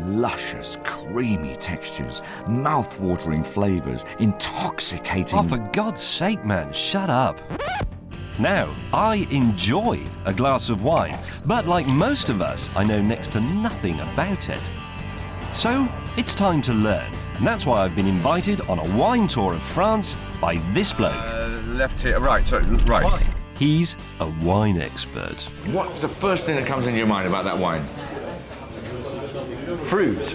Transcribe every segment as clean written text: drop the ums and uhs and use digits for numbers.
Luscious, creamy textures, mouth-watering flavours, intoxicating... Oh, for God's sake, man, shut up. Now, I enjoy a glass of wine, but like most of us, I know next to nothing about it. So, it's time to learn, and that's why I've been invited on a wine tour of France by this bloke. Left here, right, sorry, right. Why? He's a wine expert. What's the first thing that comes into your mind about that wine? Fruit.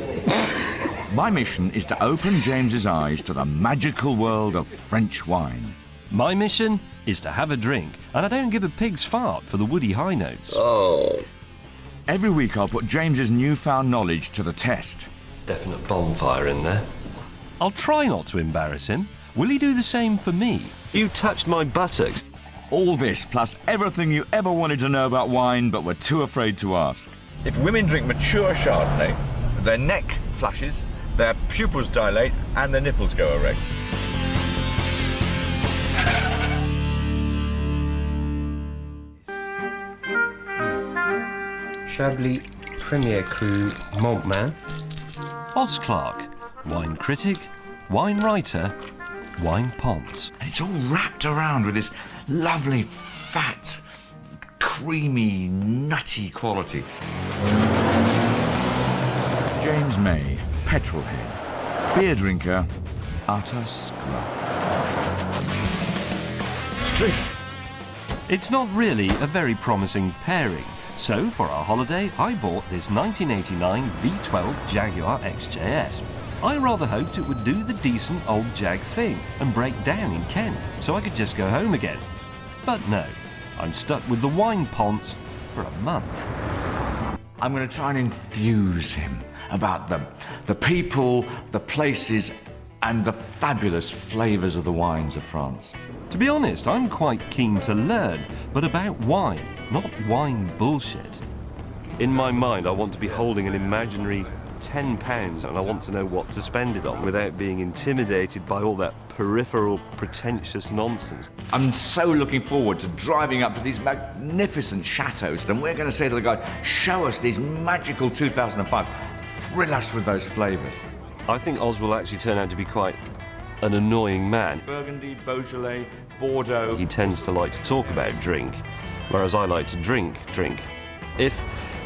My mission is to open James's eyes to the magical world of French wine. My mission is to have a drink, and I don't give a pig's fart for the woody high notes. Oh. Every week I'll put James's newfound knowledge to the test. Definite bonfire in there. I'll try not to embarrass him. Will he do the same for me? You touched my buttocks. All this, plus everything you ever wanted to know about wine but were too afraid to ask. If women drink mature Chardonnay, their neck flashes, their pupils dilate, and their nipples go erect. Chablis Premier Cru Montmain. Oz Clarke, wine critic, wine writer, wine ponce. And it's all wrapped around with this lovely, fat, creamy, nutty quality. James May, petrolhead, beer drinker, utter scruff. Street. It's not really a very promising pairing. So, for our holiday, I bought this 1989 V12 Jaguar XJS. I rather hoped it would do the decent old Jag thing and break down in Kent, so I could just go home again. But no, I'm stuck with the wine ponce for a month. I'm going to try and enthuse him about the people, the places, and the fabulous flavours of the wines of France. To be honest, I'm quite keen to learn, but about wine, not wine bullshit. In my mind, I want to be holding an imaginary £10 and I want to know what to spend it on without being intimidated by all that peripheral, pretentious nonsense. I'm so looking forward to driving up to these magnificent chateaux, and we're going to say to the guys, show us these magical 2005. Thrill us with those flavours. I think Oz will actually turn out to be quite an annoying man. Burgundy, Beaujolais, Bordeaux. He tends to like to talk about drink, whereas I like to drink. If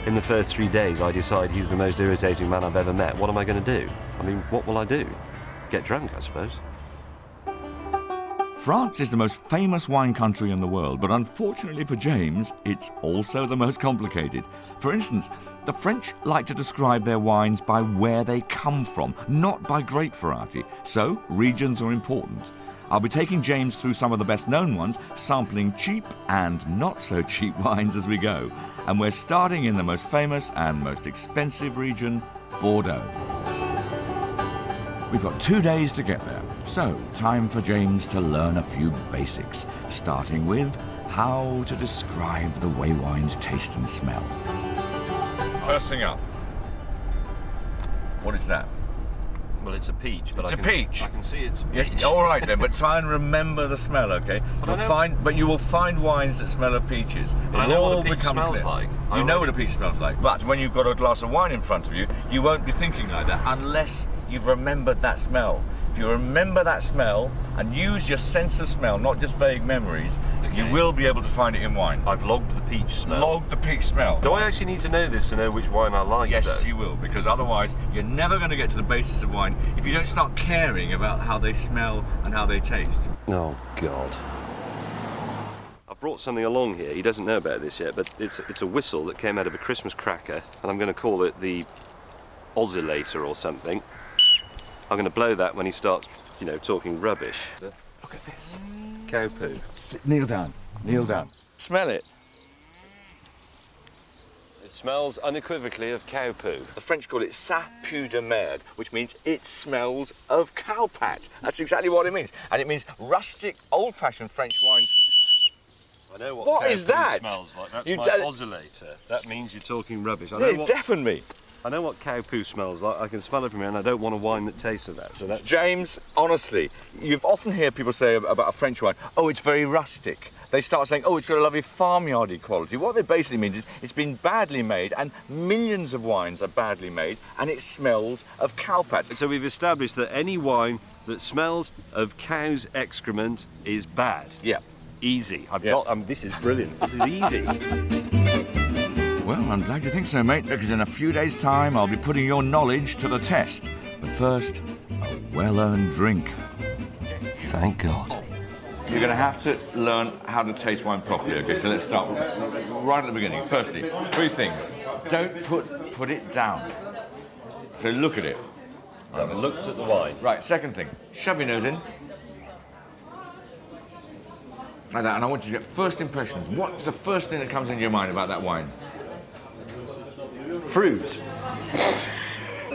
in the first 3 days I decide he's the most irritating man I've ever met, what am I going to do? I mean, what will I do? Get drunk, I suppose. France is the most famous wine country in the world, but unfortunately for James, it's also the most complicated. For instance, the French like to describe their wines by where they come from, not by grape variety, so regions are important. I'll be taking James through some of the best-known ones, sampling cheap and not-so-cheap wines as we go. And we're starting in the most famous and most expensive region, Bordeaux. We've got 2 days to get there, so time for James to learn a few basics, starting with how to describe the way wines taste and smell. First thing up. What is that? Well, it's a peach, but It's a peach. I can see it's a peach. Yeah, all right then, but try and remember the smell, okay? But you will find wines that smell of peaches. But I know what a peach smells like. You know what a peach smells like. But when you've got a glass of wine in front of you, you won't be thinking like that unless you've remembered that smell. If you remember that smell and use your sense of smell, not just vague memories, you will be able to find it in wine. I've logged the peach smell. Log the peach smell. Do I actually need to know this to know which wine I like? Yes, though? you will, because otherwise you're never going to get to the basis of wine if you don't start caring about how they smell and how they taste. Oh, God. I've brought something along here. He doesn't know about this yet, but it's a whistle that came out of a Christmas cracker, and I'm going to call it the oscillator or something. I'm going to blow that when he starts, talking rubbish. Look at this. Cow poo. Kneel down. Kneel down. Smell it. It smells unequivocally of cow poo. The French call it ça pue de merde, which means it smells of cowpat. That's exactly what it means. And it means rustic, old-fashioned French wines. I know What cow is poo that? smells like. That's You my don't- oscillator. That means you're talking rubbish. It deafened me. I know what cow poo smells like. I can smell it from here, and I don't want a wine that tastes of that. So that's James, honestly, you've often heard people say about a French wine, oh, it's very rustic. they start saying, oh, it's got a lovely farmyardy quality. What they basically means is it's been badly made, and millions of wines are badly made, and it smells of cowpats. So we've established that any wine that smells of cow's excrement is bad. Yeah. Easy. Yeah. This is brilliant. This is easy. Well, I'm glad you think so, mate, because in a few days' time I'll be putting your knowledge to the test. But first, a well-earned drink. Thank God. You're going to have to learn how to taste wine properly, okay? So let's start right at the beginning. Firstly, 3 things. Don't put it down. So look at it. I've looked at the wine. Right, second thing. Shove your nose in. Like that, and I want you to get first impressions. What's the first thing that comes into your mind about that wine? Fruit.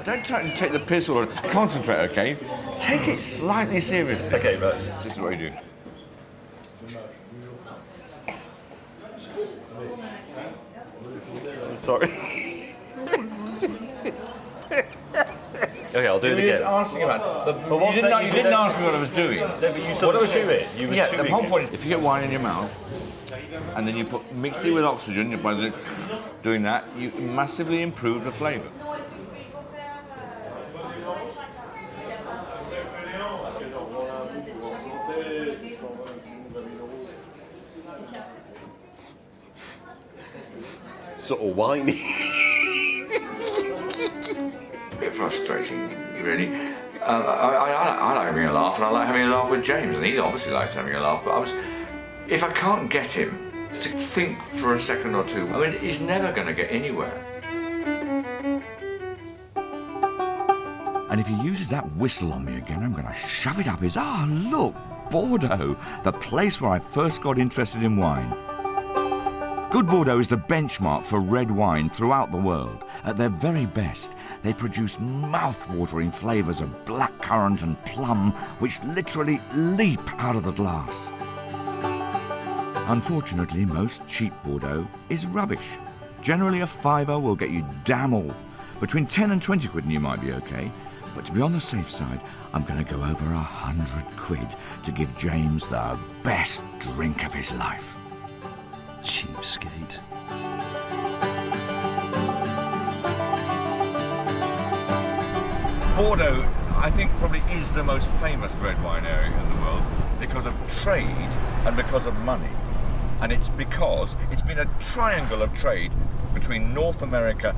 Don't try and take the piss or concentrate, okay? Take it slightly seriously. Okay, but This is what you do. sorry. Okay, I'll do it You were again. asking about. what's that You you didn't did ask me what I was doing. No, but you sort of chew it. You were Yeah, chewing the whole it. point is if you get wine in your mouth and then you mix it with oxygen, by doing that, you massively improve the flavour. Sort of whiny. A bit frustrating, really. I like having a laugh, and I like having a laugh with James, and he obviously likes having a laugh. But if I can't get him to think for a second or two, I mean, he's never going to get anywhere. And if he uses that whistle on me again, I'm going to shove it up his... Ah, look, Bordeaux, the place where I first got interested in wine. Good Bordeaux is the benchmark for red wine throughout the world. At their very best, they produce mouth-watering flavours of blackcurrant and plum, which literally leap out of the glass. Unfortunately, most cheap Bordeaux is rubbish. Generally, a fiver will get you damn all. Between 10 and 20 quid and you might be okay. But to be on the safe side, I'm going to go over 100 quid to give James the best drink of his life. Cheapskate. Bordeaux, I think, probably is the most famous red wine area in the world because of trade and because of money. And it's because it's been a triangle of trade between North America.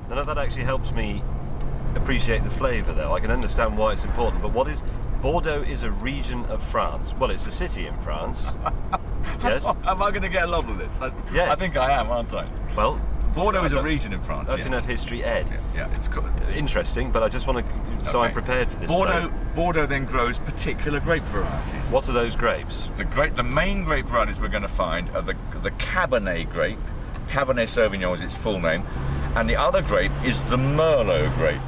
None of that actually helps me appreciate the flavour, though. I can understand why it's important, but what is... Bordeaux is a region of France. Well, it's a city in France. Yes? Am I going to get a lot of this? Yes. I think I am, aren't I? Well, Bordeaux is a region in France. that's yes. enough history, Ed. Yeah, it's good. Interesting, but I just want to... So Okay. I'm prepared for this. Bordeaux then grows particular grape varieties. What are those grapes? The main grape varieties we're going to find are the Cabernet grape, Cabernet Sauvignon is its full name, and the other grape is the Merlot grape.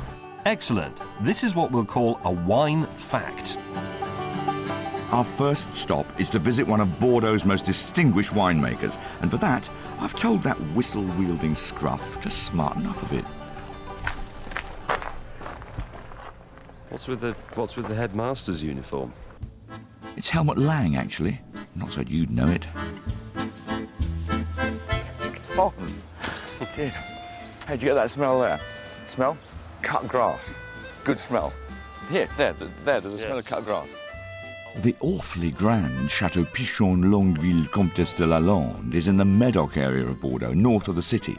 Excellent. This is what we'll call a wine fact. Our first stop is to visit one of Bordeaux's most distinguished winemakers, and for that, I've told that whistle-wielding scruff to smarten up a bit. What's with the headmaster's uniform? It's Helmut Lang, actually. Not so you'd know it. Oh, dear. Hey, did you get that smell there? Smell? Cut grass. Good smell. Here, there's a smell of cut grass. The awfully grand Chateau Pichon Longueville Comtesse de la Lande is in the Medoc area of Bordeaux, north of the city.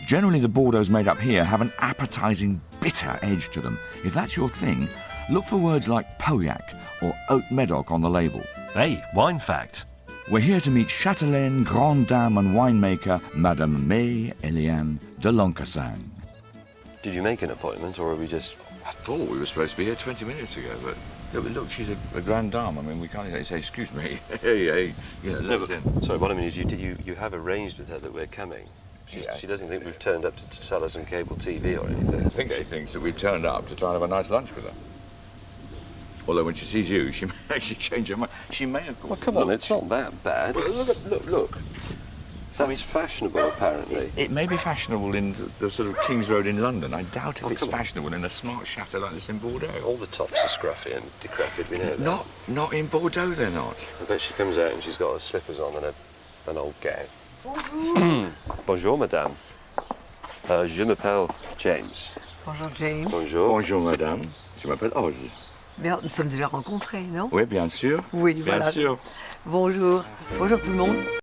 Generally, the Bordeauxs made up here have an appetising, bitter edge to them. If that's your thing, look for words like Pauillac or Haute Medoc on the label. Hey, wine fact. We're here to meet Chatelaine, Grande Dame and winemaker Madame May Eliane de Lancassagne. Did you make an appointment, or are we just... I thought we were supposed to be here 20 minutes ago, but look, she's a grande dame. I mean, we can't even say, excuse me. hey, you know, let us in. Sorry, what I mean is you have arranged with her that we're coming. She doesn't think we've turned up to sell her some cable TV or anything. I think she thinks that we've turned up to try and have a nice lunch with her. Although when she sees you, she may actually change her mind. She may, of course. Well, come on, it's not that bad. Well, look. That's fashionable, apparently. It may be fashionable in the sort of King's Road in London. I doubt if it's come on. fashionable in a smart chateau like this in Bordeaux. All the tops are scruffy and decrepit, we know that. Not in Bordeaux, they're not. I bet she comes out and she's got her slippers on and an old gown. Bonjour. Bonjour, madame. Je m'appelle James. Bonjour James. Bonjour. Bonjour, madame. Je m'appelle Oz. Bien, nous sommes déjà rencontrés, non? Oui, bien sûr. Oui, Bien voilà. sûr. Bonjour. Bonjour tout le monde.